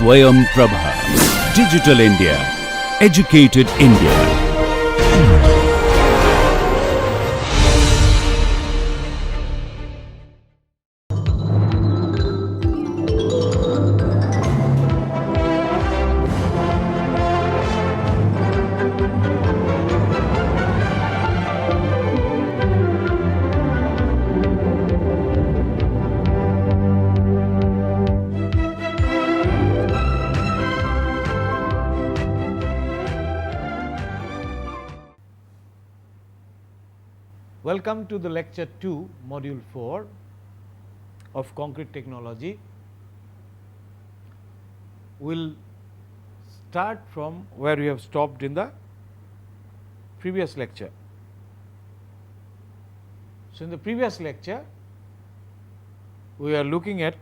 Swayam Prabha. Digital India. Educated India. Welcome to the lecture 2, module 4 of concrete technology. We'll start from where we have stopped in the previous lecture. So, in the previous lecture, we are looking at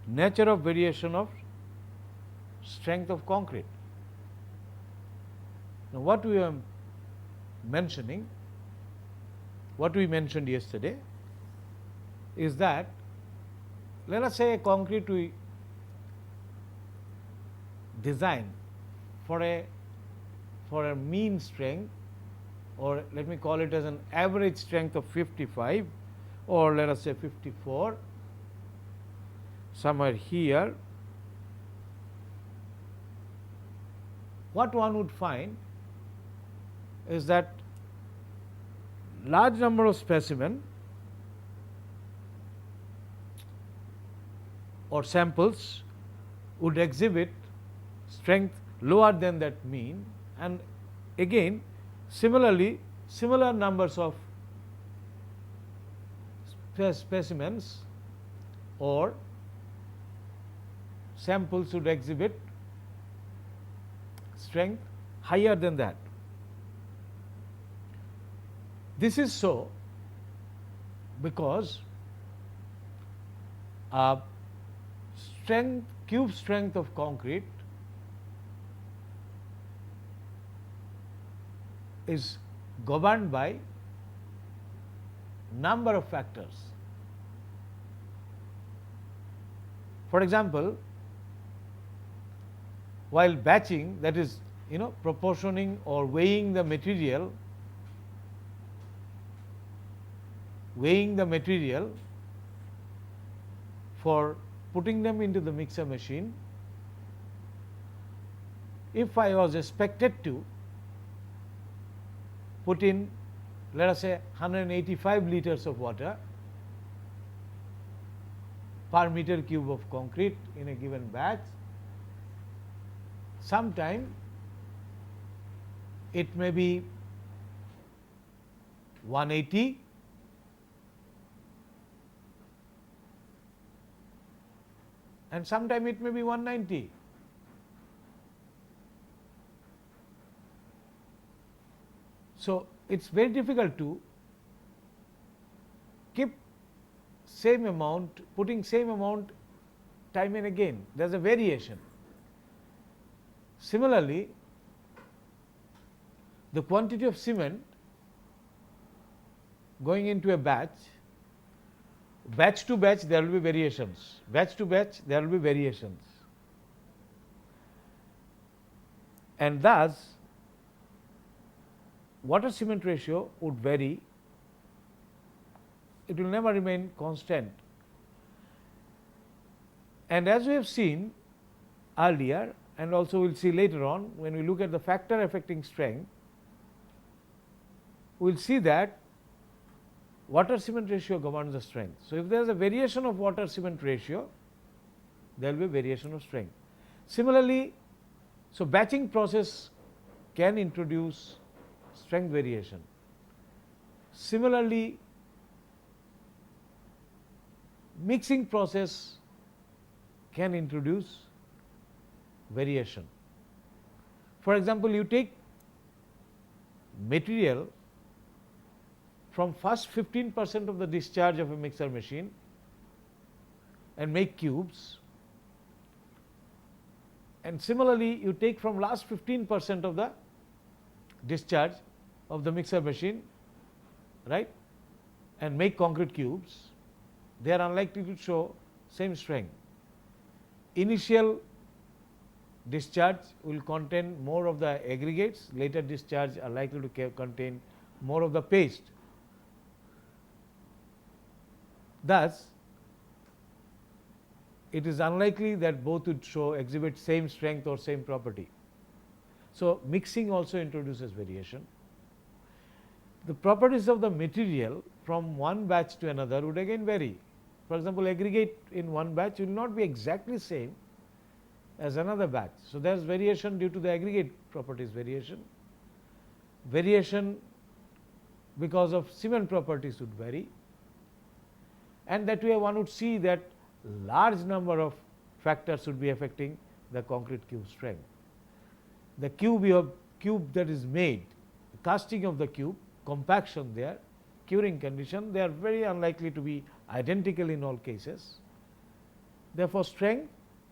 nature of variation of strength of concrete. Now, what we are mentioning, what we mentioned yesterday is that, let us say a concrete we design for a mean strength, or let me call it as an average strength of 55, or let us say 54, somewhere here. What one would find is that large number of specimen or samples would exhibit strength lower than that mean, and again similarly similar numbers of specimens or samples would exhibit strength higher than that. This is so because cube strength of concrete is governed by number of factors. For example, while batching, that is proportioning or weighing the material for putting them into the mixer machine, if I was expected to put in, let us say, 185 liters of water per meter cube of concrete in a given batch, sometime it may be 180, and sometime it may be 190. So, it is very difficult to keep same amount, putting same amount time and again. There is a variation. Similarly, the quantity of cement going into a batch to batch there will be variations, batch to batch there will be variations, and thus water cement ratio would vary, it will never remain constant. And as we have seen earlier, and also we will see later on when we look at the factor affecting strength, we will see that water cement ratio governs the strength. So, if there is a variation of water cement ratio, there will be variation of strength. Similarly, so batching process can introduce strength variation. Similarly, mixing process can introduce variation. For example, you take material from first 15% of the discharge of a mixer machine and make cubes, and similarly you take from last 15% of the discharge of the mixer machine, right, and make concrete cubes, they are unlikely to show same strength. Initial discharge will contain more of the aggregates, later discharge are likely to contain more of the paste. Thus, it is unlikely that both would exhibit same strength or same property. So, mixing also introduces variation. The properties of the material from one batch to another would again vary. For example, aggregate in one batch will not be exactly same as another batch. So, there is variation due to the aggregate properties variation. Variation because of cement properties would vary, and that way one would see that large number of factors would be affecting the concrete cube strength. The cube that is made, casting of the cube, compaction there, curing condition, they are very unlikely to be identical in all cases. Therefore, strength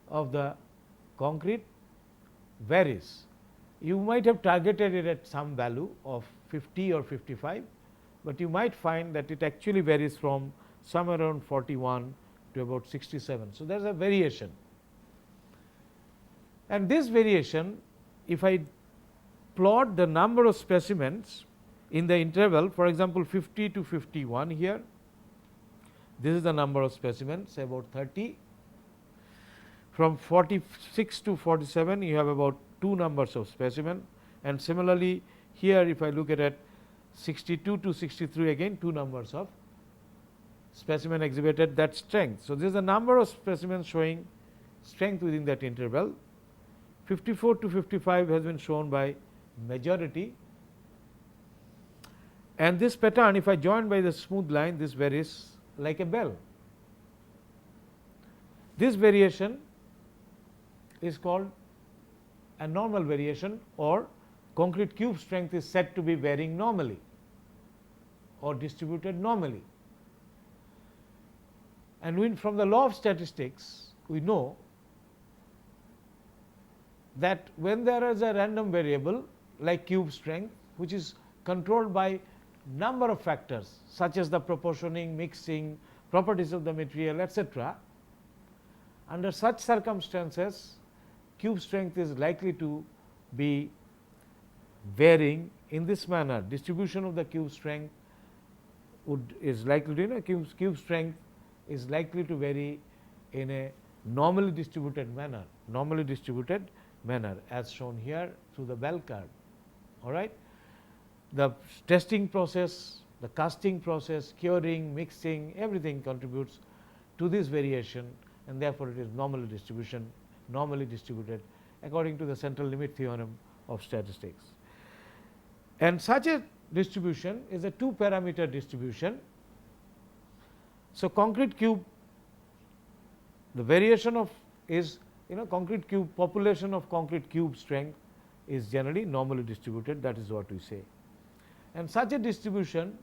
of the concrete varies. You might have targeted it at some value of 50 or 55, but you might find that it actually varies from somewhere around 41 to about 67. So, there is a variation, and this variation, if I plot the number of specimens in the interval, for example, 50 to 51 here, this is the number of specimens, say about 30. From 46 to 47, you have about 2 numbers of specimen, and similarly here if I look at it 62 to 63, again 2 numbers of specimen exhibited that strength. So, this is the number of specimens showing strength within that interval. 54 to 55 has been shown by majority, and this pattern, if I join by the smooth line, this varies like a bell. This variation is called a normal variation, or concrete cube strength is said to be varying normally or distributed normally. And from the law of statistics, we know that when there is a random variable like cube strength, which is controlled by number of factors such as the proportioning, mixing, properties of the material, etc., under such circumstances cube strength is likely to be varying in this manner. Distribution of the cube strength is likely to, cube strength is likely to vary in a normally distributed manner, as shown here through the bell curve. All right. The testing process, the casting process, curing, mixing, everything contributes to this variation, and therefore, it is normally distributed according to the central limit theorem of statistics. And such a distribution is a 2-parameter distribution. So, concrete cube, the variation of is concrete cube, population of concrete cube strength is generally normally distributed, that is what we say. And such a distribution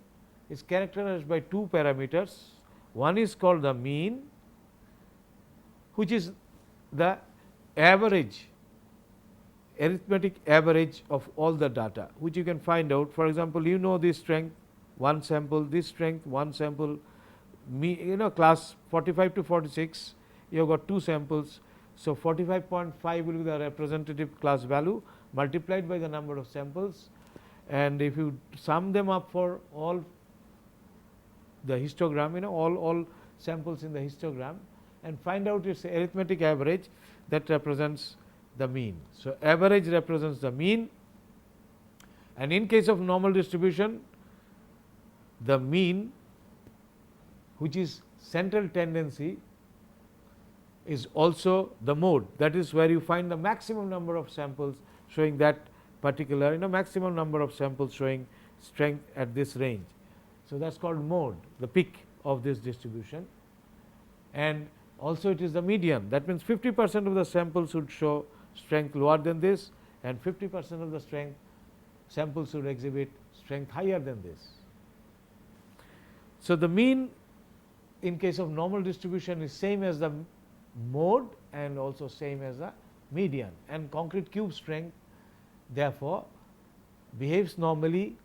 is characterized by 2 parameters. One is called the mean, which is the average, arithmetic average of all the data, which you can find out. For example, this strength, one sample, this strength, one sample, class 45 to 46, you have got 2 samples. So, 45.5 will be the representative class value multiplied by the number of samples, and if you sum them up for all the histogram, all samples in the histogram, and find out its arithmetic average, that represents the mean. So, average represents the mean, and in case of normal distribution, the mean, which is central tendency, is also the mode. That is where you find the maximum number of samples showing that particular, maximum number of samples showing strength at this range. So, that is called mode, the peak of this distribution, and also it is the median. That means 50% of the samples should show strength lower than this, and 50% of the samples should exhibit strength higher than this. So, the mean in case of normal distribution is same as the mode and also same as the median, and concrete cube strength therefore behaves normally.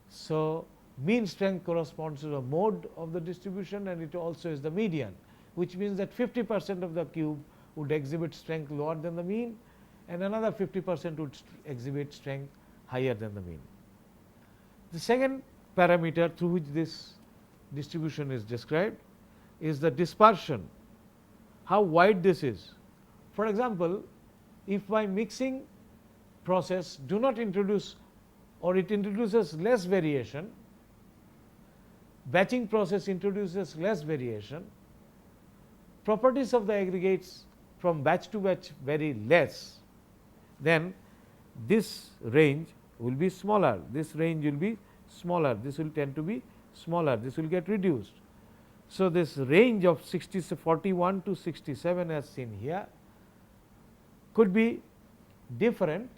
So, mean strength corresponds to the mode of the distribution, and it also is the median, which means that 50% of the cube would exhibit strength lower than the mean, and another 50% would exhibit strength higher than the mean. The second parameter through which this distribution is described is the dispersion, how wide this is. For example, if my mixing process do not introduce, or it introduces less variation, batching process introduces less variation, properties of the aggregates from batch to batch vary less, then this range will be smaller, this range will be smaller, this will tend to be smaller, this will get reduced. So, this range of 41 to 67 as seen here could be different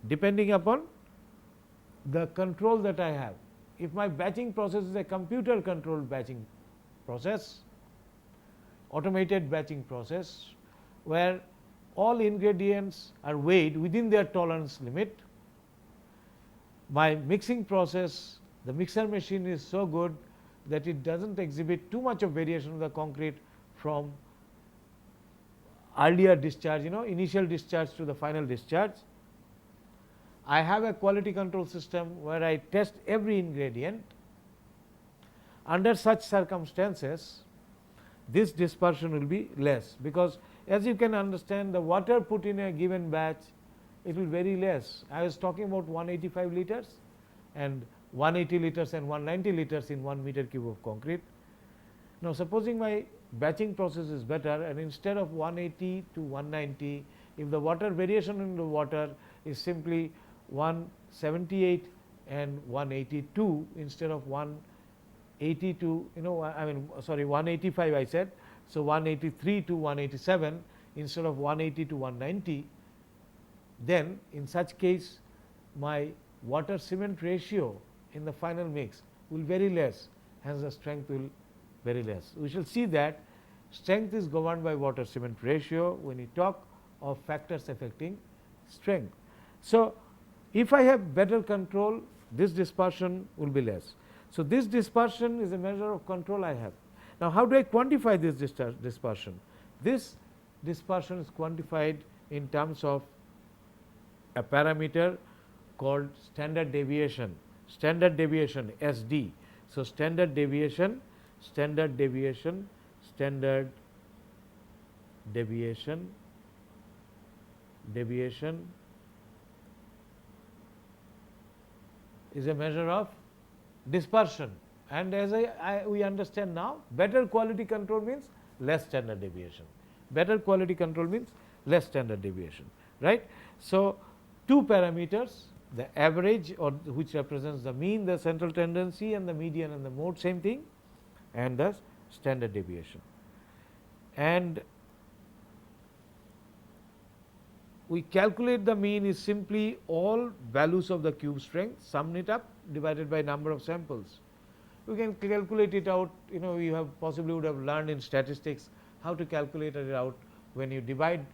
depending upon the control that I have. If my batching process is a computer controlled batching process, automated batching process, where all ingredients are weighed within their tolerance limit, my mixing process, the mixer machine is so good that it does not exhibit too much of variation of the concrete from earlier discharge, initial discharge to the final discharge. I have a quality control system where I test every ingredient. Under such circumstances, this dispersion will be less, because as you can understand, the water put in a given batch, it will vary less. I was talking about 185 liters and 180 liters and 190 liters in 1 meter cube of concrete. Now, supposing my batching process is better, and instead of 180 to 190, if the water variation in the water is simply 178 and 182 instead of 182, 185 I said. So, 183 to 187 instead of 180 to 190, then in such case my water cement ratio in the final mix will vary less, hence the strength will vary less. We shall see that strength is governed by water cement ratio when we talk of factors affecting strength. So, if I have better control, this dispersion will be less. So, this dispersion is a measure of control I have. Now, how do I quantify this dispersion? This dispersion is quantified in terms of a parameter called standard deviation SD. So, standard deviation is a measure of dispersion, and as we understand now, better quality control means less standard deviation. Better quality control means less standard deviation, right. So, two parameters, the average, or which represents the mean, the central tendency, and the median and the mode, same thing, and the standard deviation. And we calculate the mean is simply all values of the cube strength, sum it up, divided by number of samples. We can calculate it out, you have possibly would have learned in statistics how to calculate it out when you divide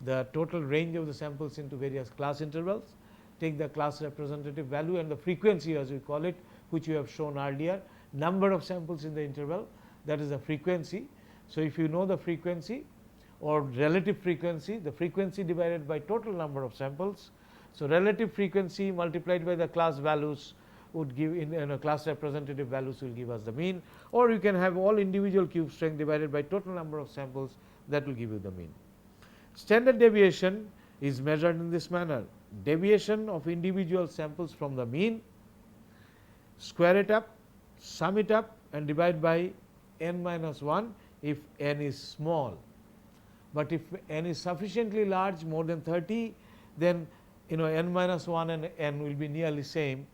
the total range of the samples into various class intervals, take the class representative value and the frequency as we call it, which we have shown earlier, number of samples in the interval, that is the frequency. So, if you know the frequency or relative frequency, the frequency divided by total number of samples. So, relative frequency multiplied by the class values would give in class representative values will give us the mean, or you can have all individual cube strength divided by total number of samples, that will give you the mean. Standard deviation is measured in this manner: deviation of individual samples from the mean, square it up, sum it up and divide by n minus 1 if n is small. But if n is sufficiently large, more than 30, then n minus 1 and n will be nearly same,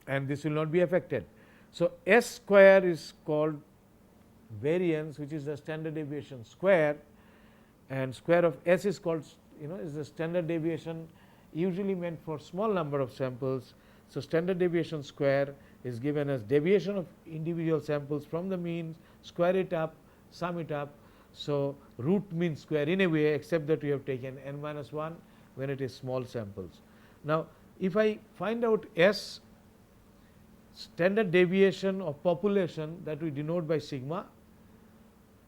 and this will not be affected. So, S square is called variance, which is the standard deviation square, and square of S is called is the standard deviation usually meant for small number of samples. So, standard deviation square is given as deviation of individual samples from the mean, square it up, sum it up. So, root mean square in a way, except that we have taken n minus 1 when it is small samples. Now, if I find out S, standard deviation of population, that we denote by sigma,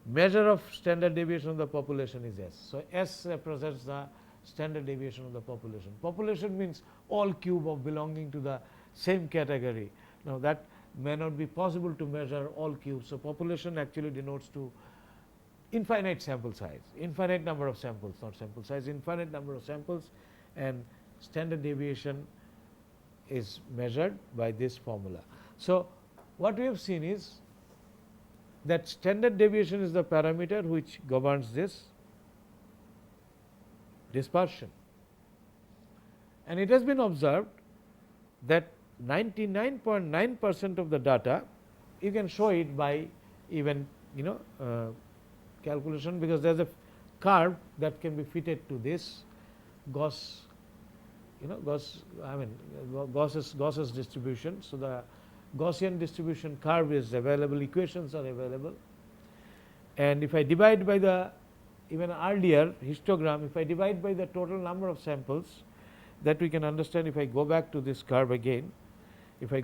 measure of standard deviation of the population is S. So, S represents the standard deviation of the population. Population means all cube of belonging to the same category. Now, that may not be possible to measure all cubes. So, population actually denotes to infinite sample size, infinite number of samples, not sample size, infinite number of samples, and standard deviation is measured by this formula. So, what we have seen is that standard deviation is the parameter which governs this dispersion, and it has been observed that 99.9% of the data, you can show it by even calculation, because there is a curve that can be fitted to this Gauss's distribution. So, the Gaussian distribution curve is available, equations are available, and if I divide by the even earlier histogram, if I divide by the total number of samples, that we can understand. If I go back to this curve again, if I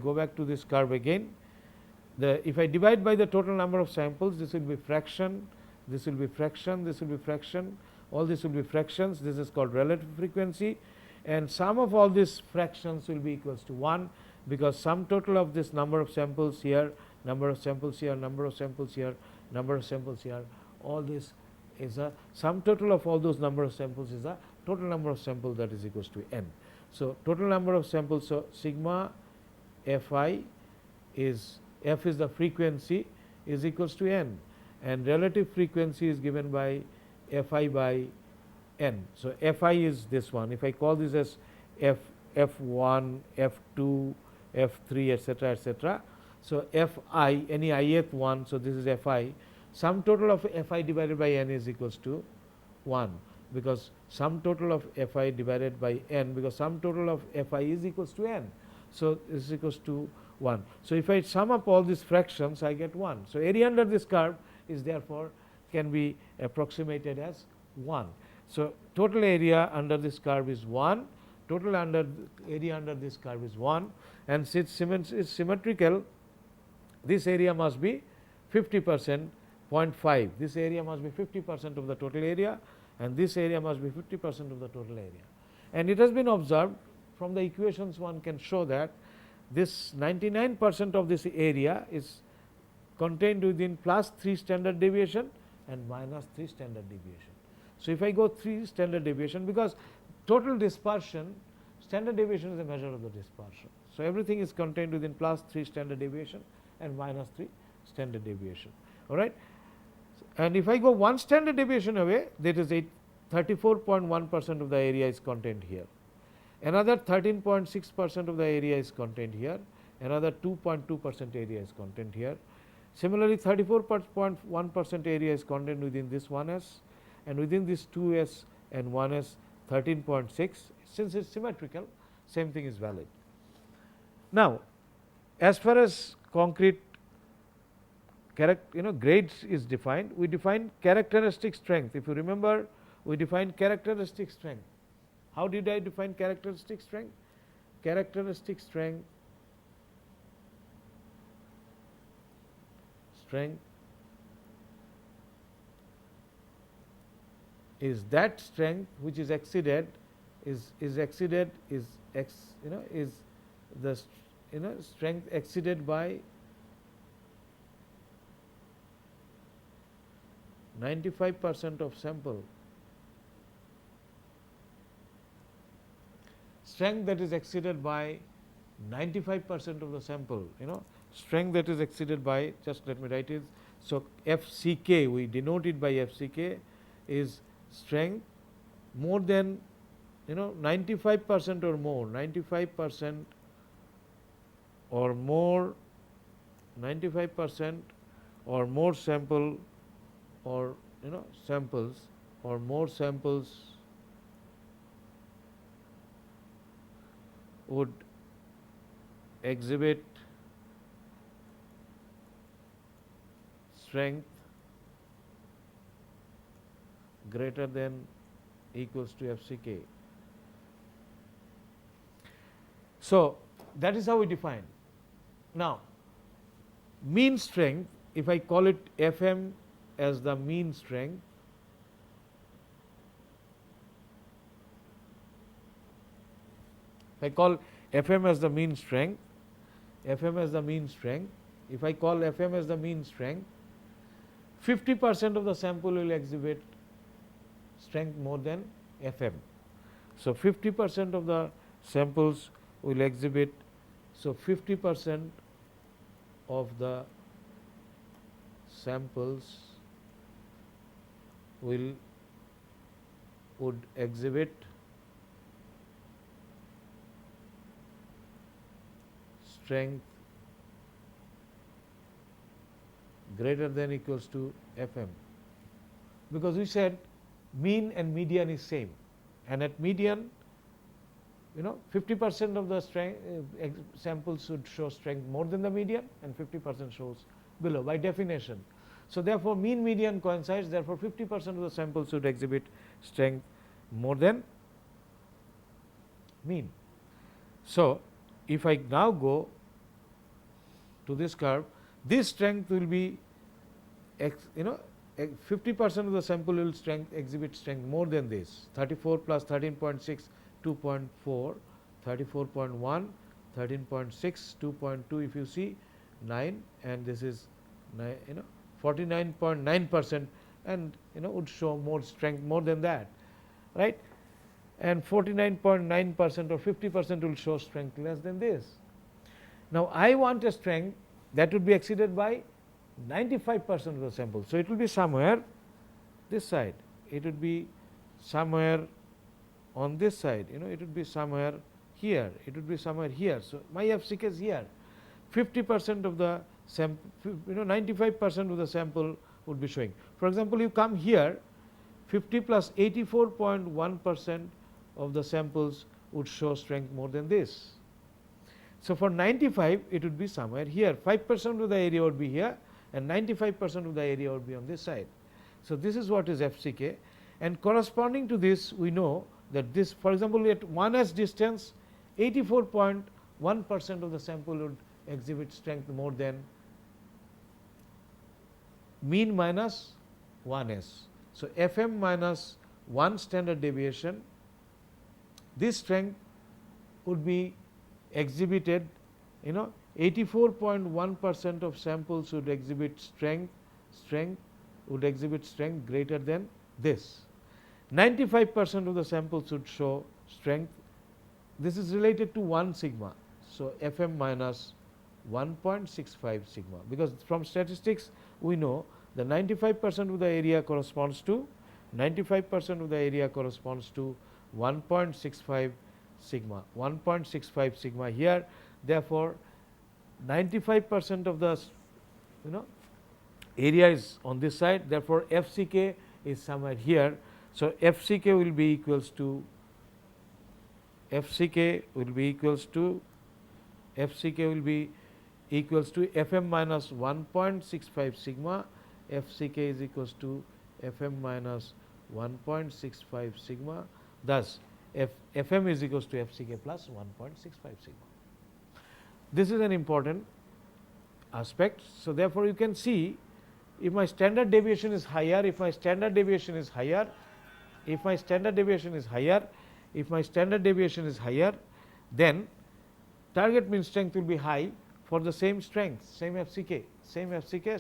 divide by the total number of samples, this will be fraction, this will be fraction, this will be fraction, all this will be fractions. This is called relative frequency, and sum of all these fractions will be equals to 1, because sum total of this number of samples here, number of samples here, number of samples here, number of samples here, all this is a sum total of all those number of samples is a total number of samples that is equals to n. So, total number of samples. So, sigma fi is, f is the frequency, is equals to n, and relative frequency is given by fi by n. So, fi is this one. If I call this as f1, f2, f3, etc., etc. So, fi, any ith one, so this is fi. Sum total of fi divided by n is equals to 1, because sum total of fi divided by n, because sum total of fi is equals to n. So, this is equals to 1. So, if I sum up all these fractions, I get 1. So, area under this curve is therefore can be approximated as 1. So, total area under this curve is 1, total area under this curve is 1, and since it is symmetrical, this area must be 50%, 0.5. This area must be 50% of the total area, and this area must be 50% of the total area. And it has been observed from the equations, one can show that this 99% of this area is contained within plus 3 standard deviation and minus 3 standard deviation. So, if I go 3 standard deviation, because total dispersion, standard deviation is a measure of the dispersion. So, everything is contained within plus 3 standard deviation and minus 3 standard deviation, all right. And if I go 1 standard deviation away, that is 34.1% of the area is contained here, another 13.6% of the area is contained here, another 2.2% area is contained here. Similarly, 34.1% area is contained within this 1s, and within this 2s and 1s 13.6. Since it is symmetrical, same thing is valid. Now, as far as concrete grades is defined, we define characteristic strength. If you remember, we defined characteristic strength. How did I define characteristic strength? Characteristic strength is that strength which is exceeded is the strength exceeded by 95% of sample. Strength that is exceeded by 95% of the sample, strength that is exceeded by, just let me write it. So, FCK, we denote it by FCK, is strength more than 95% or more, 95% or more, 95% or more sample, or samples, or more samples would exhibit strength greater than equals to FCK. So, that is how we define. Now, mean strength, if I call it FM as the mean strength, if I call Fm as the mean strength, Fm as the mean strength, if I call Fm as the mean strength, 50% of the sample will exhibit strength more than Fm. So 50% of the samples will exhibit, so 50% of the samples would exhibit strength greater than equals to Fm, because we said mean and median is same, and at median 50% of the strength samples should show strength more than the median and 50% shows below by definition. So therefore mean median coincides, therefore 50% of the samples should exhibit strength more than mean. So if I now go to this curve, this strength will be 50% of the sample will exhibit strength more than this, 34 plus 13.6, 2.4, 34.1, 13.6, 2.2, if you see 9, and this is 49.9%, and would show more strength more than that, right? And 49.9% or 50% will show strength less than this. Now I want a strength that would be exceeded by 95% of the sample. So it will be somewhere this side, it would be somewhere on this side, it would be somewhere here, it would be somewhere here. So my FCK is here. 50% of the sample, 95% of the sample would be showing. For example, you come here, 50 plus 84.1% of the samples would show strength more than this. So for 95, it would be somewhere here. 5% of the area would be here, and 95% of the area would be on this side. So this is what is FCK, and corresponding to this, we know that this, for example, at 1s distance, 84.1% of the sample would exhibit strength more than mean minus 1s. So Fm minus 1 standard deviation, this strength would be exhibited, 84.1% of samples would exhibit strength would exhibit strength greater than this. 95% of the samples would show strength. This is related to 1 sigma. So Fm minus 1.65 sigma, because from statistics we know the 95% of the area corresponds to 1.65 sigma, 1.65 sigma here. Therefore 95% of the area is on this side, therefore FCK is somewhere here. So FCK will be equals to Fm minus 1.65 sigma. FCK is equals to Fm minus 1.65 sigma. Thus Fm is equals to FCK plus 1.65 sigma. This is an important aspect. So therefore you can see, if my standard deviation is higher, then target mean strength will be high for the same strength, same FCK,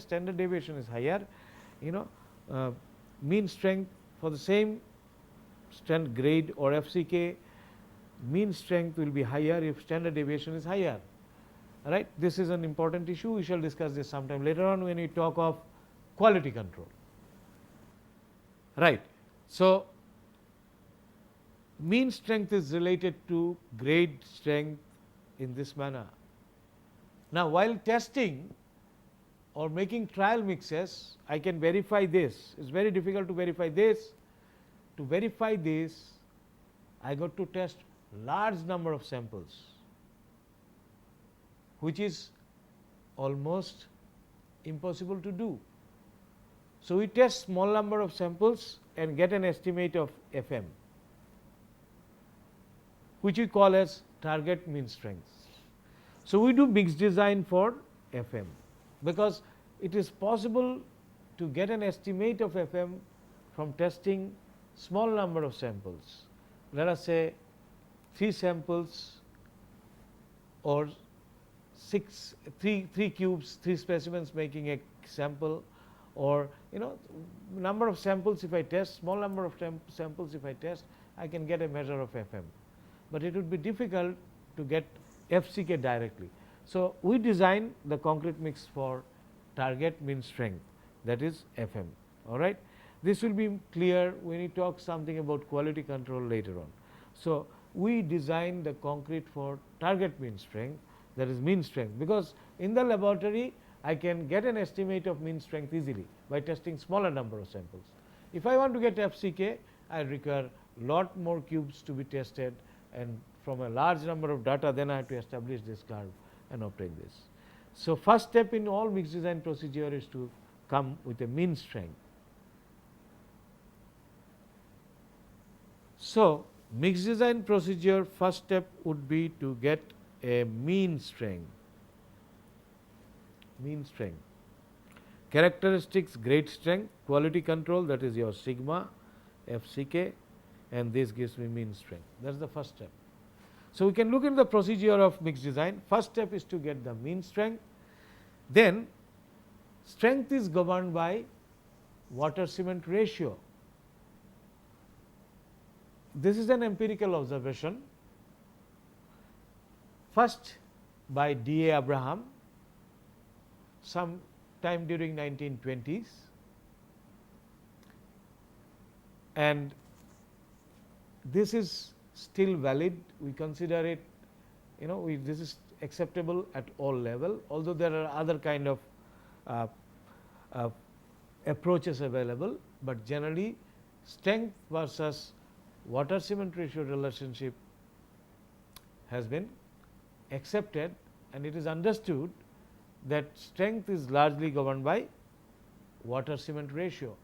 standard deviation is higher, mean strength for the same strength grade or FCK, mean strength will be higher if standard deviation is higher, right? This is an important issue. We shall discuss this sometime later on when we talk of quality control, right? So mean strength is related to grade strength in this manner. Now while testing or making trial mixes, I can verify this. It's very difficult to verify this. To verify this, I got to test large number of samples, which is almost impossible to do. So we test small number of samples and get an estimate of Fm, which we call as target mean strength. So we do mixed design for Fm, because it is possible to get an estimate of FM from testing small number of samples, let us say 3 samples or 3 cubes, 3 specimens making a sample, or number of samples if I test, small number of samples if I test, I can get a measure of FM. But it would be difficult to get FCK directly. So, we design the concrete mix for target mean strength, that is FM. All right. This will be clear when we talk something about quality control later on. So, we design the concrete for target mean strength, that is mean strength, because in the laboratory I can get an estimate of mean strength easily by testing smaller number of samples. If I want to get FCK, I require lot more cubes to be tested, and from a large number of data, then I have to establish this curve and obtain this. So, first step in all mixed design procedure is to come with a mean strength. So, mixed design procedure first step would be to get a mean strength. Mean strength, characteristics grade strength, quality control, that is your sigma, FCK, and this gives me mean strength. That is the first step. So, we can look in the procedure of mixed design. First step is to get the mean strength. Then strength is governed by water cement ratio. This is an empirical observation, first by D. A. Abraham some time during 1920s, and this is still valid. We consider it, this is acceptable at all level, although there are other kind of approaches available, but generally strength versus water cement ratio relationship has been accepted, and it is understood that strength is largely governed by water cement ratio.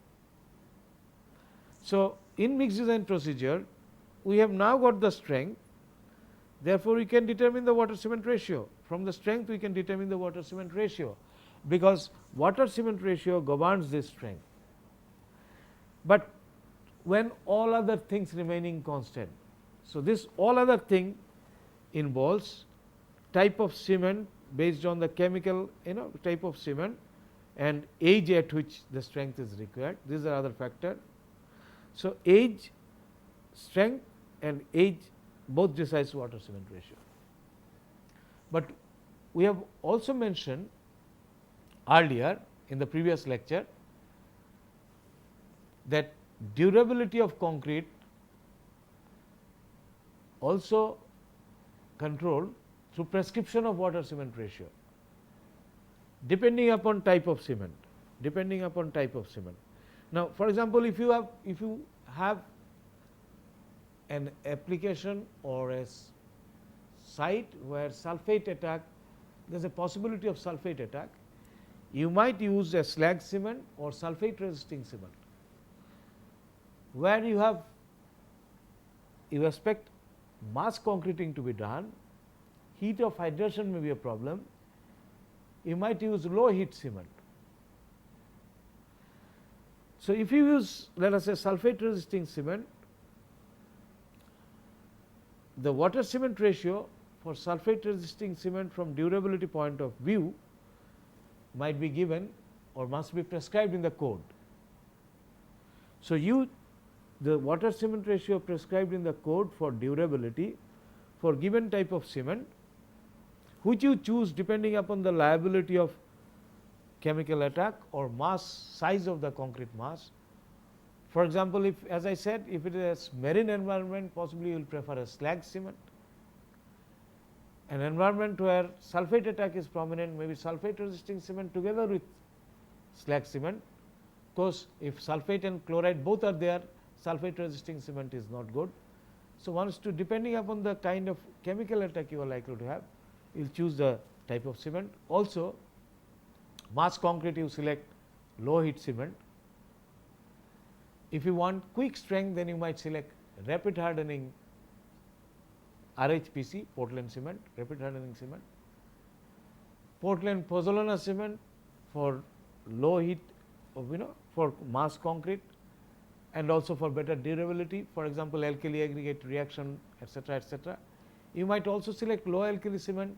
So, in mixed design procedure, we have now got the strength, therefore, we can determine the water cement ratio. From the strength we can determine the water cement ratio, because water cement ratio governs this strength. But when all other things remaining constant. So, this all other thing involves type of cement based on the chemical type of cement and age at which the strength is required. These are other factor. So, age, strength and age both decides water cement ratio. But we have also mentioned earlier in the previous lecture that durability of concrete also controlled through prescription of water cement ratio, depending upon type of cement, Now, for example, if you have an application or a site where sulphate attack, there is a possibility of sulphate attack, you might use a slag cement or sulphate resisting cement, where you expect mass concreting to be done, heat of hydration may be a problem, you might use low heat cement. So, if you use, let us say, sulphate resisting cement, the water cement ratio for sulphate resisting cement from durability point of view might be given or must be prescribed in the code. So, the water cement ratio prescribed in the code for durability for given type of cement, which you choose depending upon the liability of chemical attack or mass size of the concrete mass. For example, if, as I said, if it is a marine environment, possibly you will prefer a slag cement. An environment where sulphate attack is prominent, maybe sulphate resisting cement together with slag cement. Of course, if sulphate and chloride both are there, sulphate resisting cement is not good. So, once to depending upon the kind of chemical attack you are likely to have, you will choose the type of cement. Also, mass concrete you select low heat cement. If you want quick strength, then you might select rapid hardening RHPC, Portland cement, rapid hardening cement. Portland pozzolana cement for low heat of for mass concrete, and also for better durability, for example, alkali aggregate reaction, etc., etc. You might also select low alkali cement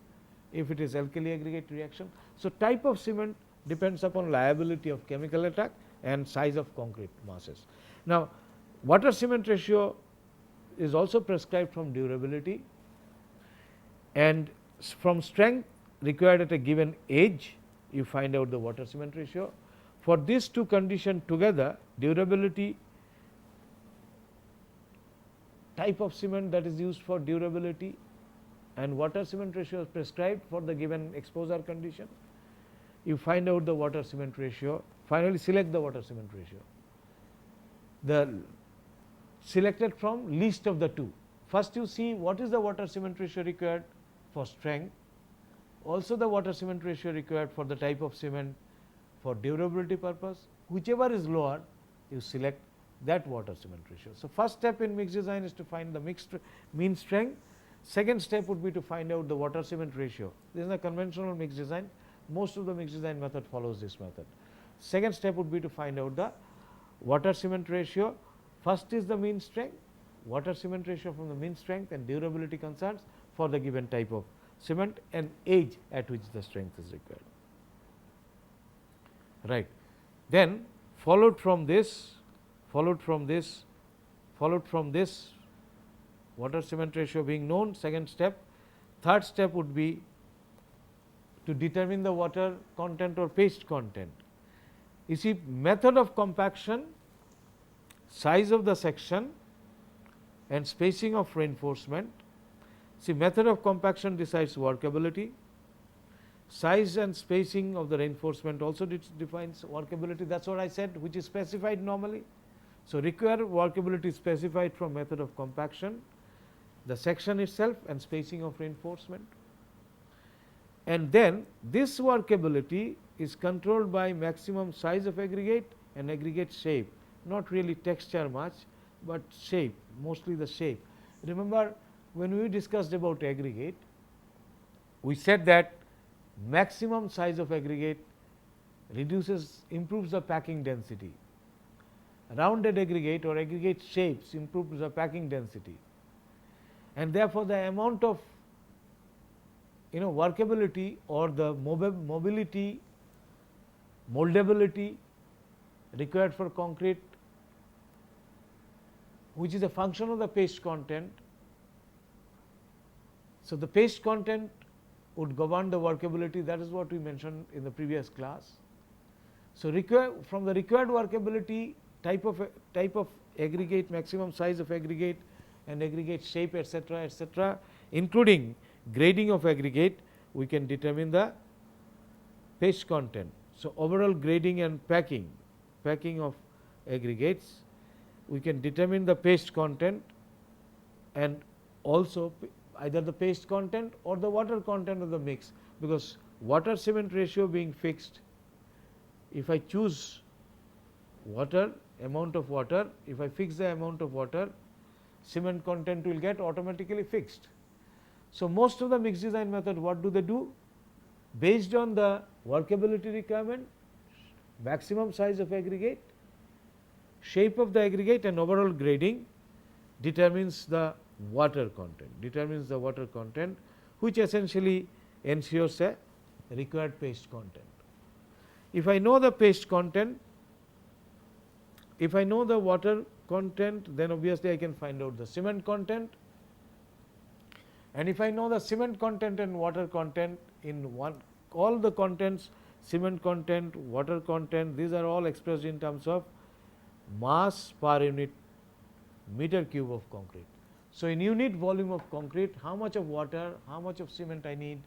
if it is alkali aggregate reaction. So, type of cement depends upon liability of chemical attack and size of concrete masses. Now, water cement ratio is also prescribed from durability and from strength required at a given age, you find out the water cement ratio. For these two conditions together, durability, type of cement that is used for durability, and water cement ratio is prescribed for the given exposure condition, you find out the water cement ratio. Finally, select the water cement ratio. The selected from least of the two. First, you see what is the water cement ratio required for strength, also the water cement ratio required for the type of cement for durability purpose. Whichever is lower, you select that water cement ratio. So, first step in mix design is to find the mean strength. Second step would be to find out the water cement ratio. This is a conventional mix design. Most of the mix design method follows this method. Second step would be to find out the water cement ratio. First is the mean strength, water cement ratio from the mean strength, and durability concerns for the given type of cement and age at which the strength is required. Right. Then followed from this water cement ratio being known, second step. Third step would be to determine the water content or paste content. You see, method of compaction, size of the section, and spacing of reinforcement. See, method of compaction decides workability, size and spacing of the reinforcement also defines workability. That is what I said, which is specified normally. So, required workability is specified from method of compaction, the section itself, and spacing of reinforcement. And then this workability is controlled by maximum size of aggregate and aggregate shape, not really texture much, but shape, mostly the shape. Remember, when we discussed about aggregate, we said that maximum size of aggregate improves the packing density. Rounded aggregate or aggregate shapes improves the packing density, and therefore, the amount of workability or the mobility, moldability required for concrete, which is a function of the paste content. So, the paste content would govern the workability, that is what we mentioned in the previous class. So, from the required workability, type of aggregate, maximum size of aggregate, and aggregate shape, etc., etc., including grading of aggregate, we can determine the paste content. So, overall grading and packing of aggregates, we can determine the paste content, and also either the paste content or the water content of the mix, because water cement ratio being fixed, if I choose water, amount of water, if I fix the amount of water, cement content will get automatically fixed. So, most of the mix design method, what do they do? Based on the workability requirement, maximum size of aggregate, shape of the aggregate, and overall grading, determines the water content, which essentially ensures a required paste content. If I know the paste content, if I know the water content, then obviously I can find out the cement content, and if I know the cement content and water content in all the contents, cement content, water content, these are all expressed in terms of mass per unit meter cube of concrete. So, in unit volume of concrete, how much of water, how much of cement I need,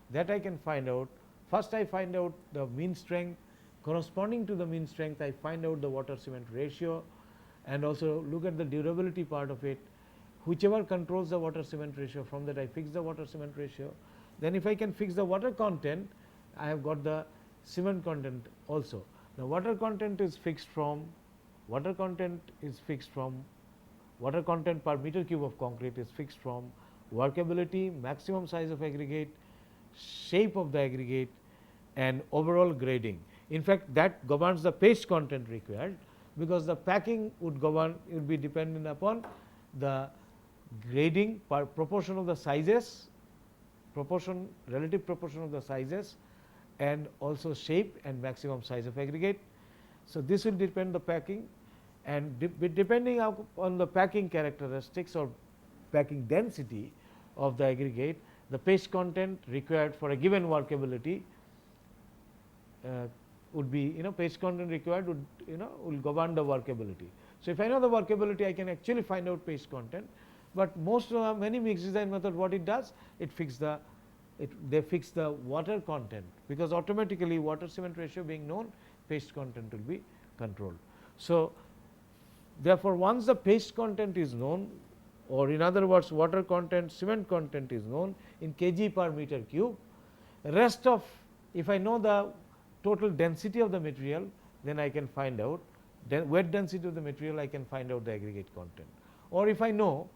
that I can find out. First, I find out the mean strength. Corresponding to the mean strength, I find out the water cement ratio, and also look at the durability part of it. Whichever controls the water cement ratio, from that I fix the water cement ratio. Then if I can fix the water content, I have got the cement content also. The water content is fixed from water content per meter cube of concrete is fixed from workability, maximum size of aggregate, shape of the aggregate, and overall grading. In fact, that governs the paste content required, because the packing would be dependent upon the grading proportion of the sizes, relative proportion of the sizes, and also shape and maximum size of aggregate. So, this will depend the packing, and depending on the packing characteristics or packing density of the aggregate, the paste content required for a given workability would be, paste content required would, will govern the workability. So, if I know the workability, I can actually find out paste content, but many mixed design method, what it does, they fix the water content, because automatically water cement ratio being known, paste content will be controlled. So, therefore, once the paste content is known, or in other words water content, cement content is known in kg per meter cube, rest of, if I know the total density of the material, then I can find out wet density of the material, I can find out the aggregate content. Or if I know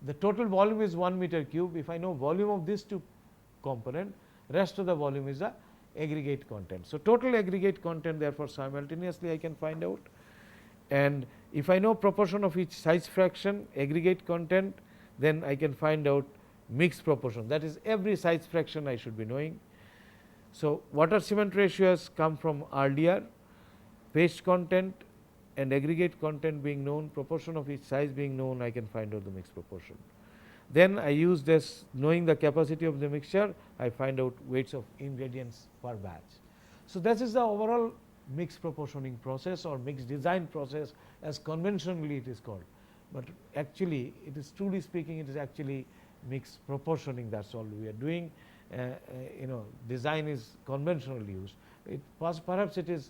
the total volume is 1 meter cube, if I know volume of these two component, rest of the volume is the aggregate content. So, total aggregate content, therefore, simultaneously I can find out, and if I know proportion of each size fraction aggregate content, then I can find out mixed proportion, that is every size fraction I should be knowing. So, water cement ratio has come from earlier, paste content and aggregate content being known, proportion of each size being known, I can find out the mixed proportion. Then I use this, knowing the capacity of the mixture, I find out weights of ingredients per batch. So, this is the overall mixed proportioning process or mixed design process, as conventionally it is called, but actually it is, truly speaking, it is actually mixed proportioning, that is all we are doing. Design is conventionally used, perhaps it is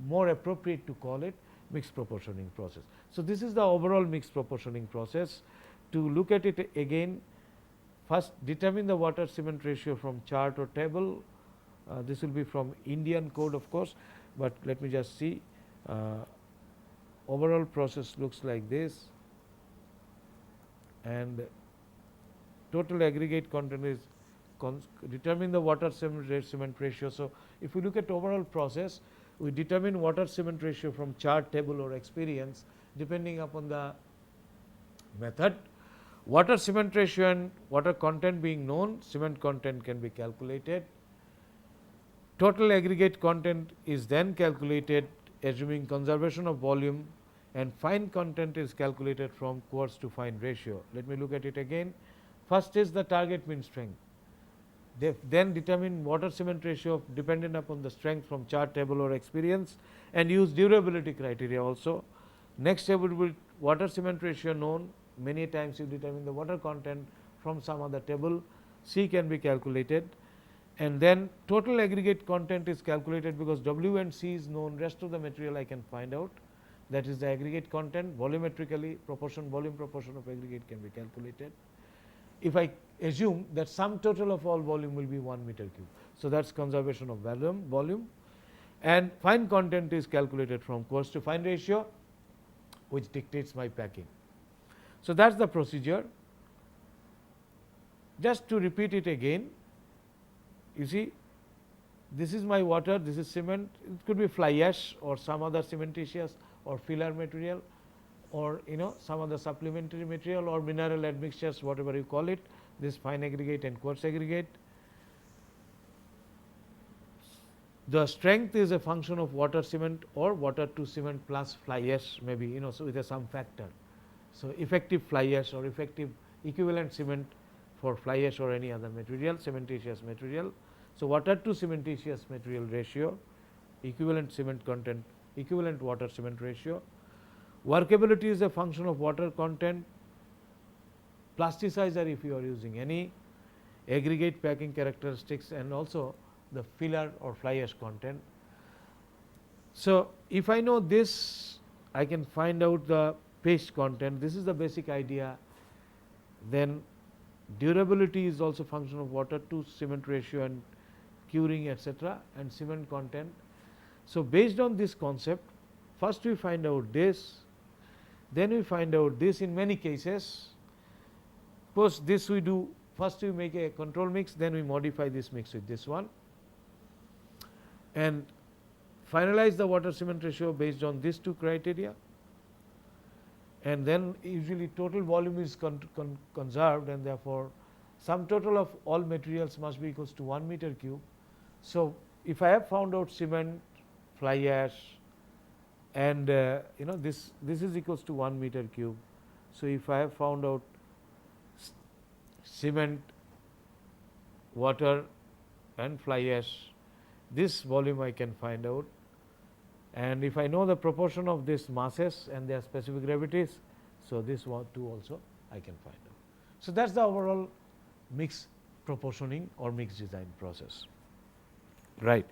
more appropriate to call it mixed proportioning process. So, this is the overall mixed proportioning process. To look at it again, first determine the water cement ratio from chart or table. This will be from Indian code, of course, but let me just see. Overall process looks like this, and total aggregate content is determine the water cement ratio. So, if we look at overall process, we determine water cement ratio from chart, table or experience, depending upon the method. Water cement ratio and water content being known, cement content can be calculated. Total aggregate content is then calculated assuming conservation of volume, and fine content is calculated from coarse to fine ratio. Let me look at it again. First is the target mean strength. They then determine water cement ratio dependent upon the strength from chart, table or experience, and use durability criteria also. Next step would be water cement ratio known, many times you determine the water content from some other table, C can be calculated, and then total aggregate content is calculated, because W and C is known, rest of the material I can find out, that is the aggregate content. Volumetrically volume proportion of aggregate can be calculated. If I assume that sum total of all volume will be 1 meter cube. So, that is conservation of volume, and fine content is calculated from coarse to fine ratio, which dictates my packing. So, that is the procedure. Just to repeat it again, you see, this is my water, this is cement, it could be fly ash or some other cementitious or filler material, or some other supplementary material or mineral admixtures, whatever you call it, this fine aggregate and coarse aggregate. The strength is a function of water cement or water to cement plus fly ash, maybe so with some factor. So, effective fly ash or effective equivalent cement for fly ash or any other material, cementitious material. So, water to cementitious material ratio, equivalent cement content, equivalent water cement ratio. Workability is a function of water content, plasticizer if you are using any, aggregate packing characteristics, and also the filler or fly ash content. So, if I know this, I can find out the paste content. This is the basic idea. Then durability is also function of water to cement ratio and curing, etc., and cement content. So, based on this concept, first we find out this, then we find out this in many cases. Of course, this we do, first we make a control mix, then we modify this mix with this one. And finalize the water cement ratio based on these two criteria, and then usually total volume is conserved, and therefore sum total of all materials must be equals to 1 meter cube. So, if I have found out cement, fly ash, and this is equals to 1 meter cube. So, if I have found out cement, water and fly ash, this volume I can find out, and if I know the proportion of these masses and their specific gravities, so this one too also I can find out. So, that is the overall mix proportioning or mix design process. Right.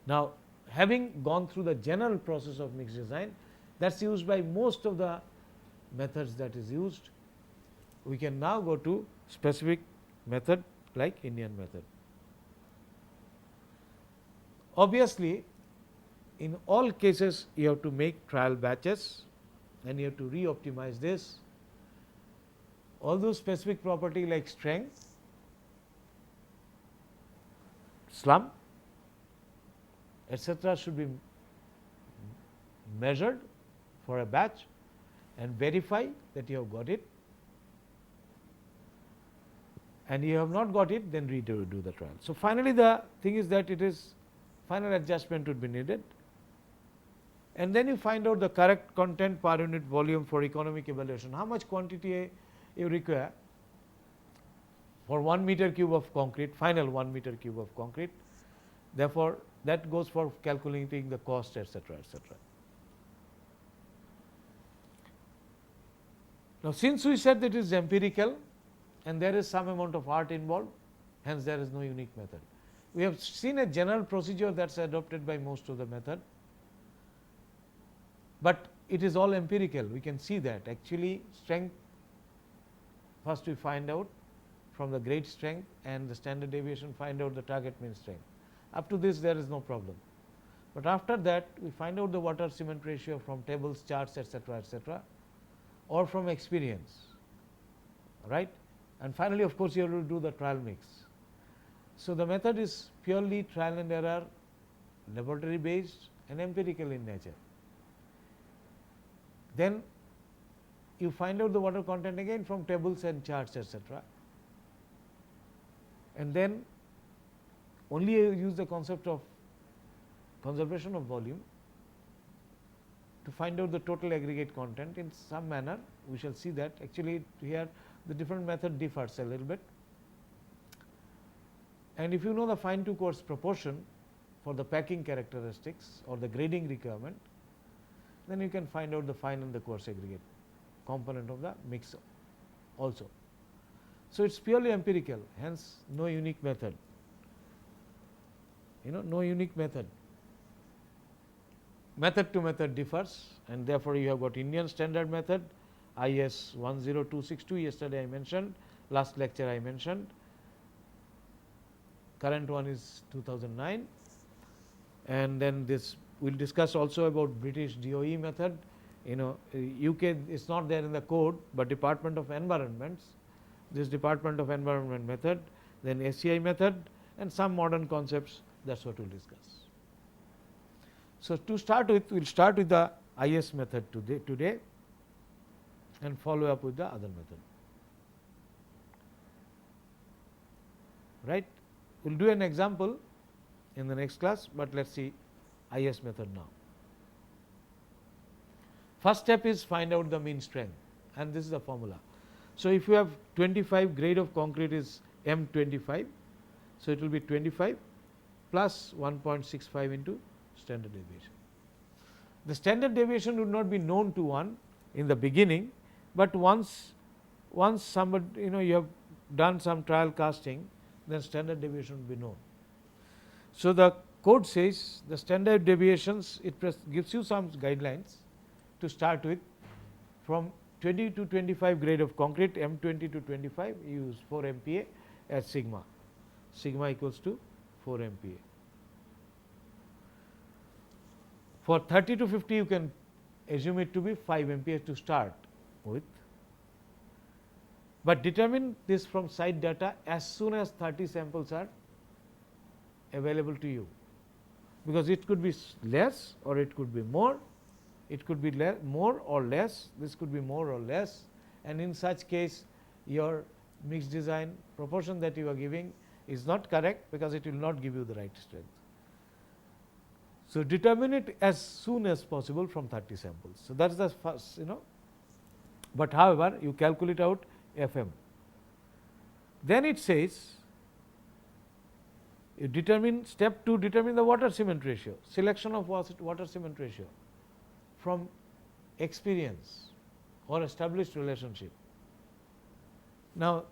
Now, having gone through the general process of mix design, that is used by most of the methods that is used, we can now go to specific method like Indian method. Obviously, in all cases you have to make trial batches and you have to re-optimize this. All those specific property like strength, slump, etc. should be measured for a batch and verify that you have got it, and you have not got it, then redo the trial. So, finally, the thing is that it is final adjustment would be needed, and then you find out the correct content per unit volume for economic evaluation. How much quantity you require for 1 meter cube of concrete, final 1 meter cube of concrete. Therefore, that goes for calculating the cost, etc., etc. Now, since we said that it is empirical and there is some amount of art involved, hence there is no unique method. We have seen a general procedure that is adopted by most of the method, but it is all empirical. We can see that actually strength, first we find out from the grade strength and the standard deviation, find out the target mean strength. Up to this there is no problem, but after that we find out the water cement ratio from tables, charts, etc., etc., or from experience, right. And finally, of course, you have to do the trial mix. So, the method is purely trial and error, laboratory based and empirical in nature. Then you find out the water content again from tables and charts, etc., and then only you use the concept of conservation of volume to find out the total aggregate content in some manner. We shall see that actually here the different method differs a little bit, and if you know the fine to coarse proportion for the packing characteristics or the grading requirement, then you can find out the fine and the coarse aggregate component of the mix also. So, it is purely empirical, hence no unique method, no unique method. Method to method differs, and therefore, you have got Indian standard method IS 10262, yesterday I mentioned, last lecture I mentioned, current one is 2009, and then this we will discuss also about British DOE method. UK is not there in the code, but Department of Environments, this Department of Environment method, then SCI method, and some modern concepts, that is what we will discuss. So, to start with, we will start with the IS method today and follow up with the other method, right. We will do an example in the next class, but let us see IS method now. First step is find out the mean strength, and this is the formula. So, if you have 25 grade of concrete is M25, so it will be 25 plus 1.65 into standard deviation. The standard deviation would not be known to one in the beginning, but once somebody you have done some trial casting, then standard deviation will be known. So, the code says the standard deviations, it gives you some guidelines to start with. From 20 to 25 grade of concrete, M20 to 25, you use 4 MPa as sigma, sigma equals to 4 MPa. For 30 to 50, you can assume it to be 5 MPa to start with, but determine this from site data as soon as 30 samples are available to you. because it could be less or it could be more, it could be more or less, this could be more or less, and in such case your mixed design proportion that you are giving is not correct, because it will not give you the right strength. So, determine it as soon as possible from 30 samples. So, that is the first, but however, you calculate out Fm. Then it says you determine step 2, determine the water cement ratio, selection of water cement ratio from experience or established relationship. Now,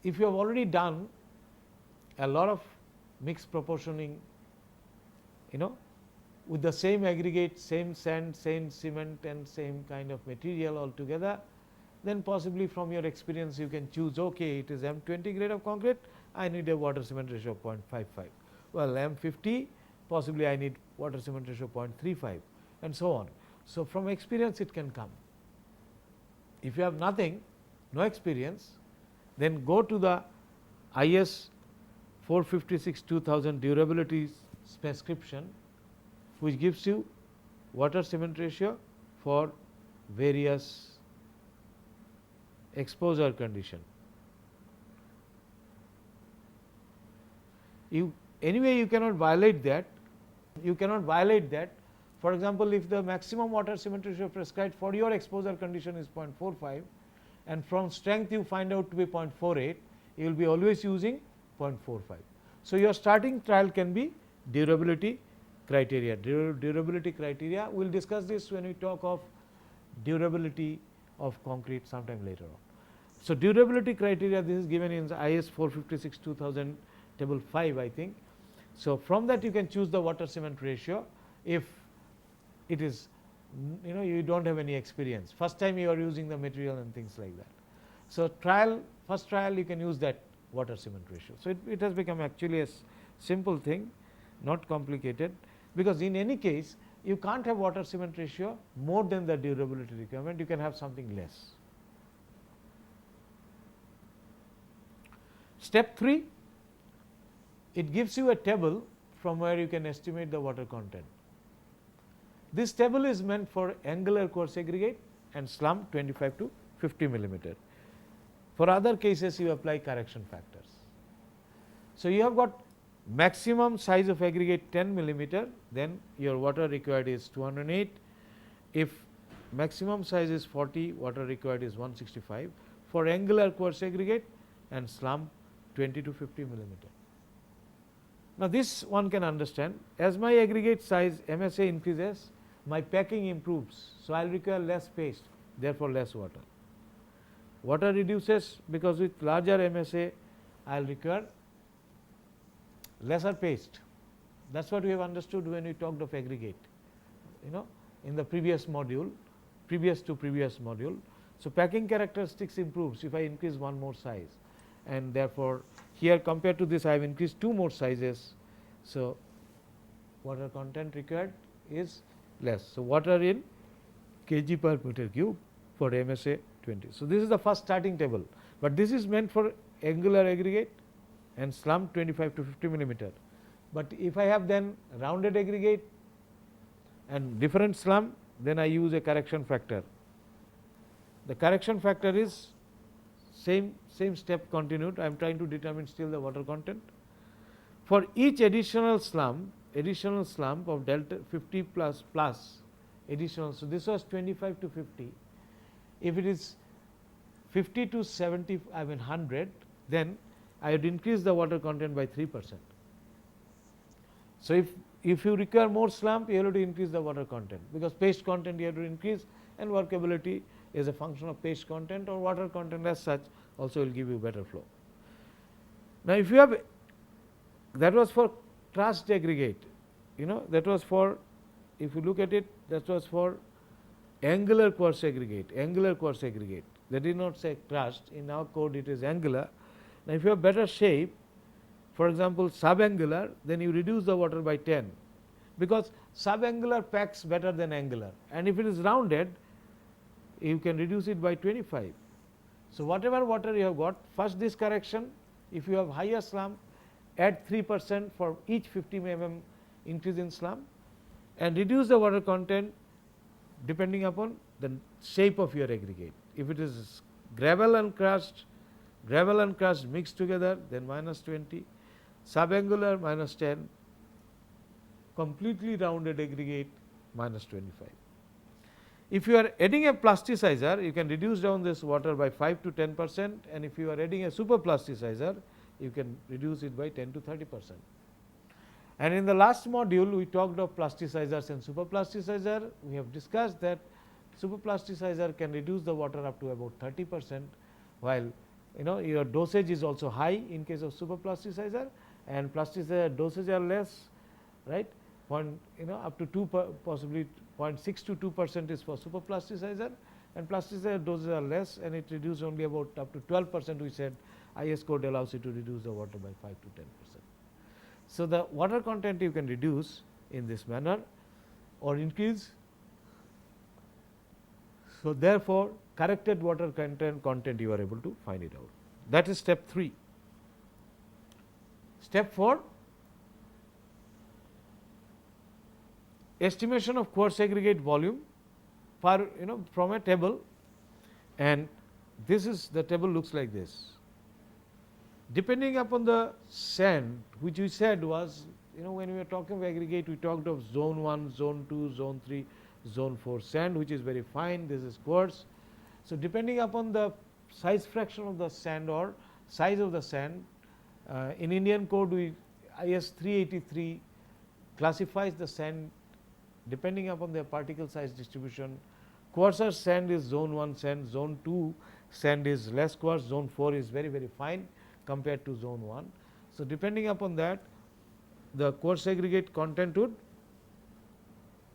if you have already done a lot of mixed proportioning, with the same aggregate, same sand, same cement and same kind of material altogether, then possibly from your experience you can choose, okay, it is M20 grade of concrete, I need a water cement ratio of 0.55. Well, M50, possibly I need water cement ratio of 0.35 and so on. So, from experience it can come. If you have nothing, no experience, then go to the IS 456-2000 durability prescription, which gives you water cement ratio for various exposure condition. Anyway you cannot violate that. You cannot violate that. For example, if the maximum water cement ratio prescribed for your exposure condition is 0.45 and from strength you find out to be 0.48, you will be always using 0.45. So, your starting trial can be durability criteria. Durability criteria, we will discuss this when we talk of durability of concrete sometime later on. So, durability criteria, this is given in the IS 456-2000 table 5, I think. So, from that you can choose the water cement ratio if it is, you do not have any experience, first time you are using the material and things like that. So, first trial you can use that water cement ratio. So, it has become actually a simple thing, not complicated, because in any case you can't have water cement ratio more than the durability requirement, you can have something less. Step 3, it gives you a table from where you can estimate the water content. This table is meant for angular coarse aggregate and slump 25 to 50 millimeter. For other cases you apply correction factors. So, you have got maximum size of aggregate 10 millimeter, then your water required is 208. If maximum size is 40, water required is 165 for angular coarse aggregate and slump 20 to 50 millimeter. Now, this one can understand, as my aggregate size MSA increases, my packing improves. So, I will require less paste, therefore, less water. Water reduces because with larger MSA I will require lesser paste. That is what we have understood when we talked of aggregate, in the previous module, previous module. So, packing characteristics improves if I increase one more size, and therefore, here compared to this I have increased 2 more sizes. So, water content required is less. So, water in kg per meter cube for MSA 20. So, this is the first starting table, but this is meant for angular aggregate and slump 25 to 50 millimeter. But if I have then rounded aggregate and different slump, then I use a correction factor. The correction factor is same step continued. I am trying to determine still the water content. For each additional slump of delta 50 plus additional. So, this was 25 to 50. If it is 50 to 70, 100, then I would increase the water content by 3%. So, if you require more slump, you have to increase the water content, because paste content you have to increase, and workability is a function of paste content or water content as such also will give you better flow. Now, if you have, that was for crushed aggregate, that was for, if you look at it, that was for angular coarse aggregate, they did not say crushed, in our code it is angular. Now, if you have better shape, for example, subangular, then you reduce the water by 10, because subangular packs better than angular, and if it is rounded, you can reduce it by 25. So, whatever water you have got, first this correction, if you have higher slump, add 3% for each 50 mm increase in slump, and reduce the water content depending upon the shape of your aggregate. If it is gravel and crust mixed together, then -20, subangular -10, completely rounded aggregate -25. If you are adding a plasticizer, you can reduce down this water by 5 to 10%, and if you are adding a super plasticizer, you can reduce it by 10 to 30%. And in the last module, we talked of plasticizers and super plasticizer. We have discussed that super plasticizer can reduce the water up to about 30%, while your dosage is also high in case of super plasticizer, and plasticizer dosage are less, right? Up to 2 possibly 0.6 to 2% is for super plasticizer, and plasticizer doses are less, and it reduces only about up to 12%. We said IS code allows you to reduce the water by 5 to 10%. So the water content you can reduce in this manner or increase. So therefore, corrected water content you are able to find it out. That is step 3. Step 4, estimation of coarse aggregate volume per from a table, and this is the table looks like this. Depending upon the sand, which we said was, when we were talking of aggregate, we talked of zone 1, zone 2, zone 3, zone 4 sand, which is very fine, this is coarse. So depending upon the size fraction of the sand or size of the sand, in Indian code IS 383 classifies the sand depending upon their particle size distribution. Coarser sand is zone 1 sand, zone 2 sand is less coarse, zone 4 is very, very fine compared to zone 1. So depending upon that, the coarse aggregate content would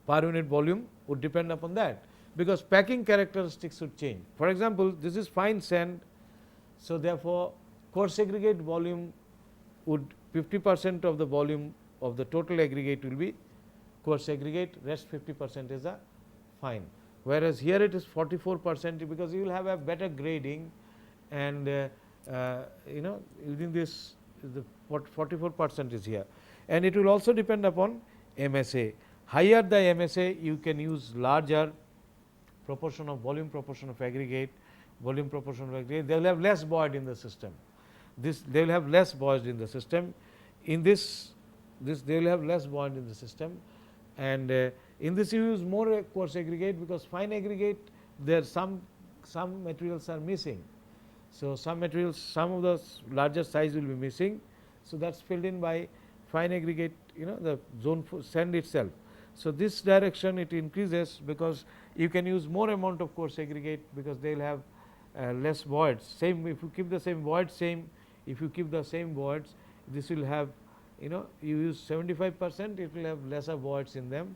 per unit volume would depend upon that, because packing characteristics would change. For example, this is fine sand, so therefore coarse aggregate volume would 50% of the volume of the total aggregate will be coarse aggregate, rest 50% is a fine. Whereas here it is 44%, because you will have a better grading, and using this the 44% is here, and it will also depend upon MSA. Higher the MSA, you can use larger proportion of volume proportion of aggregate, volume proportion of aggregate. They will have less void in the system. They will have less void in the system. In this they will have less void in the system, and in this you use more coarse aggregate, because fine aggregate there some materials are missing. So some materials, some of the larger size will be missing. So that's filled in by fine aggregate, the zone sand itself. So this direction it increases, because you can use more amount of coarse aggregate, because they will have less voids. Same if you keep the same voids, if you keep the same voids, this will have, you use 75%, it will have lesser voids in them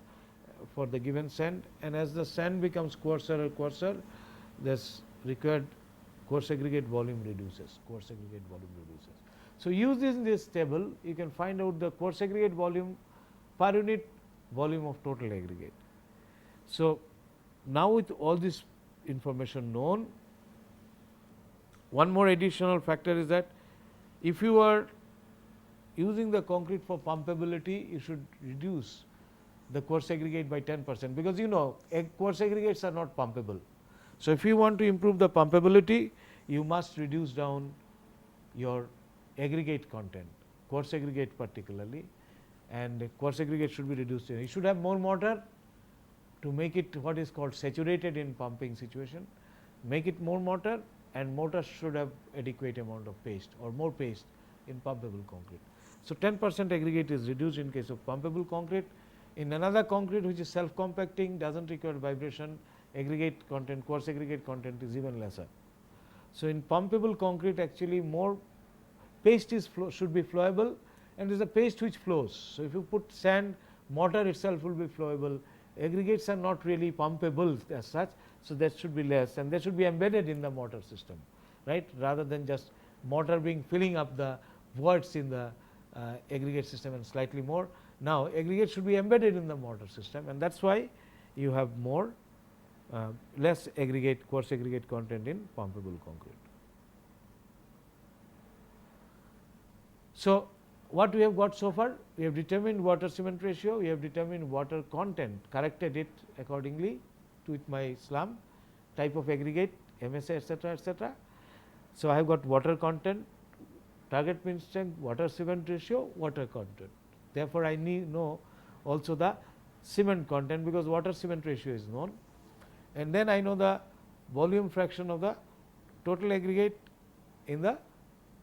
for the given sand, and as the sand becomes coarser or coarser, this required coarse aggregate volume reduces. So using this table, you can find out the coarse aggregate volume per unit volume of total aggregate. So now with all this information known, one more additional factor is that if you are using the concrete for pumpability, you should reduce the coarse aggregate by 10%, because coarse aggregates are not pumpable. So if you want to improve the pumpability, you must reduce down your aggregate content, coarse aggregate particularly, and coarse aggregate should be reduced. You should have more mortar to make it what is called saturated in pumping situation. Make it more mortar, and mortar should have adequate amount of paste or more paste in pumpable concrete. So 10% aggregate is reduced in case of pumpable concrete. In another concrete which is self compacting, doesn't require vibration, aggregate content, coarse aggregate content is even lesser. So in pumpable concrete, actually more paste should be flowable, and there is a paste which flows. So if you put sand, mortar itself will be flowable. Aggregates are not really pumpable as such, so that should be less, and they should be embedded in the mortar system, right, rather than just mortar filling up the voids in the aggregate system and slightly more. Now aggregate should be embedded in the mortar system, and that's why you have more less aggregate, coarse aggregate content in pumpable concrete. So what we have got so far? We have determined water cement ratio, we have determined water content, corrected it accordingly to with my slump, type of aggregate, MSA, etc., etc. So, I have got water content, target mean strength, water cement ratio, water content. Therefore, I need know also the cement content, because water cement ratio is known, and then I know the volume fraction of the total aggregate in the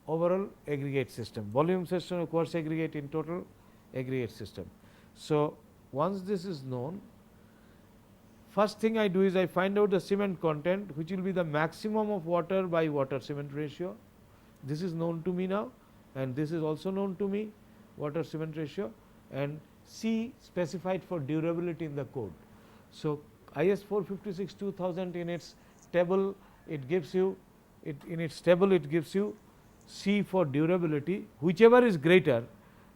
overall aggregate system, volume system of coarse aggregate in total aggregate system. So, once this is known, first thing I do is I find out the cement content, which will be the maximum of water by water cement ratio. This is known to me now, and this is also known to me, water cement ratio, and C specified for durability in the code. So, IS 456 2000 in its table, it gives you it gives you C for durability, whichever is greater,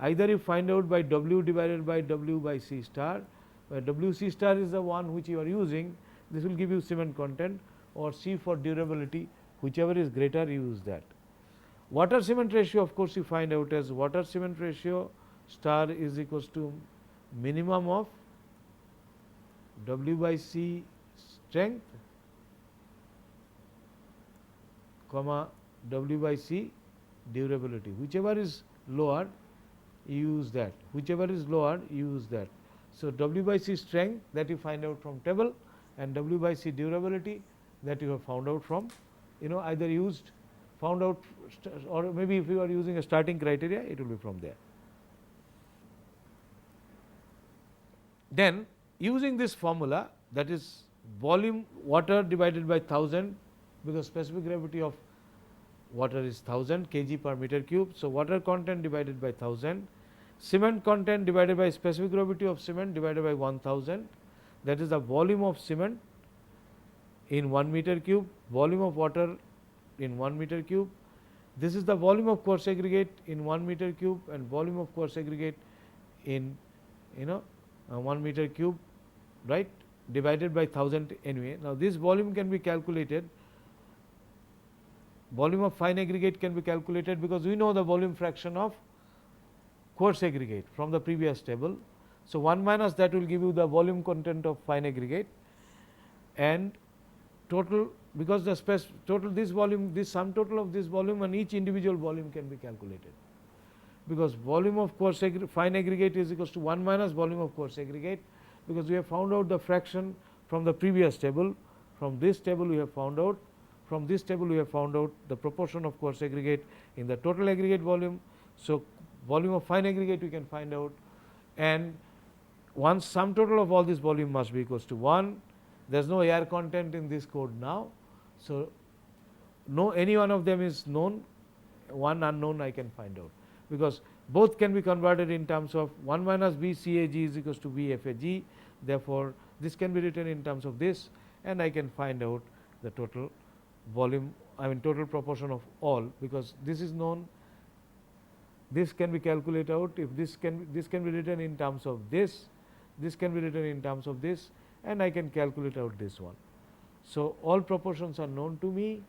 either you find out by W divided by W by C star, where W C star is the one which you are using, this will give you cement content, or C for durability, whichever is greater you use that. Water cement ratio, of course, you find out as water cement ratio star is equals to minimum of W by C strength, comma W by C durability, whichever is lower you use that, whichever is lower you use that. So, W by C strength that you find out from table, and W by C durability that you have found out from, either used, found out, or maybe if you are using a starting criteria, it will be from there. Then using this formula, that is volume water divided by 1000, because specific gravity of water is 1000 kg per meter cube. So, water content divided by 1000, cement content divided by specific gravity of cement divided by 1000, that is the volume of cement in 1 meter cube, volume of water in 1 meter cube. This is the volume of coarse aggregate in 1 meter cube, and volume of coarse aggregate in 1 meter cube, right, divided by 1000 anyway. Now, this volume can be calculated, volume of fine aggregate can be calculated, because we know the volume fraction of coarse aggregate from the previous table. So, 1 minus that will give you the volume content of fine aggregate, and total, because the total this volume, this sum total of this volume and each individual volume can be calculated, because volume of coarse fine aggregate is equals to 1 minus volume of coarse aggregate, because we have found out the fraction from the previous table. From this table we have found out, from this table we have found out the proportion of coarse aggregate in the total aggregate volume. So, volume of fine aggregate we can find out, and once sum total of all this volume must be equals to 1. There is no air content in this code now. So, no any one of them is known, one unknown I can find out, because both can be converted in terms of 1 minus B C A G is equals to B F A G. Therefore, this can be written in terms of this, and I can find out the total volume, total proportion of all, because this is known, this can be calculated out. If this can be written in terms of this can be written in terms of this, and I can calculate out this one. So, all proportions are known to me,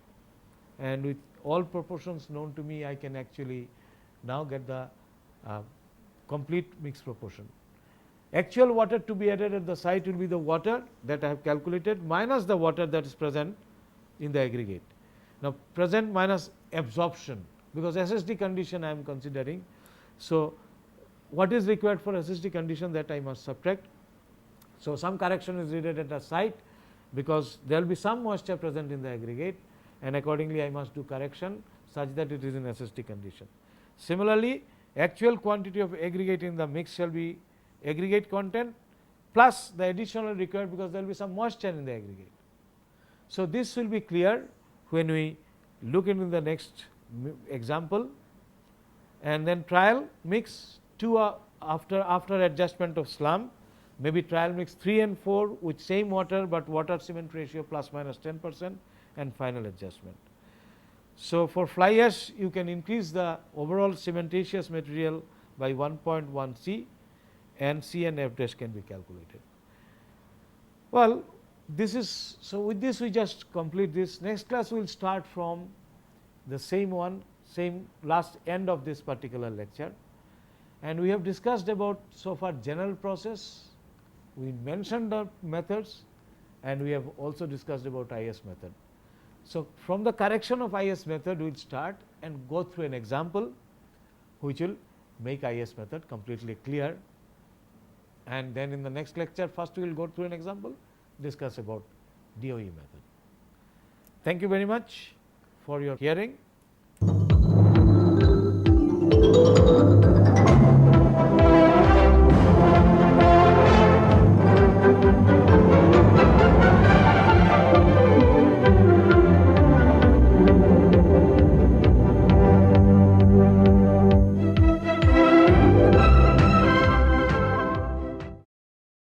and with all proportions known to me, I can actually now get the complete mixed proportion. Actual water to be added at the site will be the water that I have calculated minus the water that is present in the aggregate. Now, present minus absorption, because SSD condition I am considering. So, what is required for SSD condition, that I must subtract. So, some correction is needed at the site, because there will be some moisture present in the aggregate, and accordingly I must do correction such that it is in SSD condition. Similarly, actual quantity of aggregate in the mix shall be aggregate content plus the additional required, because there will be some moisture in the aggregate. So, this will be clear when we look into the next example, and then trial mix 2 after adjustment of slump, maybe trial mix 3 and 4 with same water, but water cement ratio plus minus 10%, and final adjustment. So, for fly ash you can increase the overall cementitious material by 1.1 C, and C and F dash can be calculated. Well, this is, so with this we just complete this. Next class we will start from the same one, same last end of this particular lecture, and we have discussed about so far general process, we mentioned the methods, and we have also discussed about IS method. So, from the correction of IS method we will start and go through an example which will make IS method completely clear, and then in the next lecture first we will go through an example, discuss about DOE method. Thank you very much for your hearing.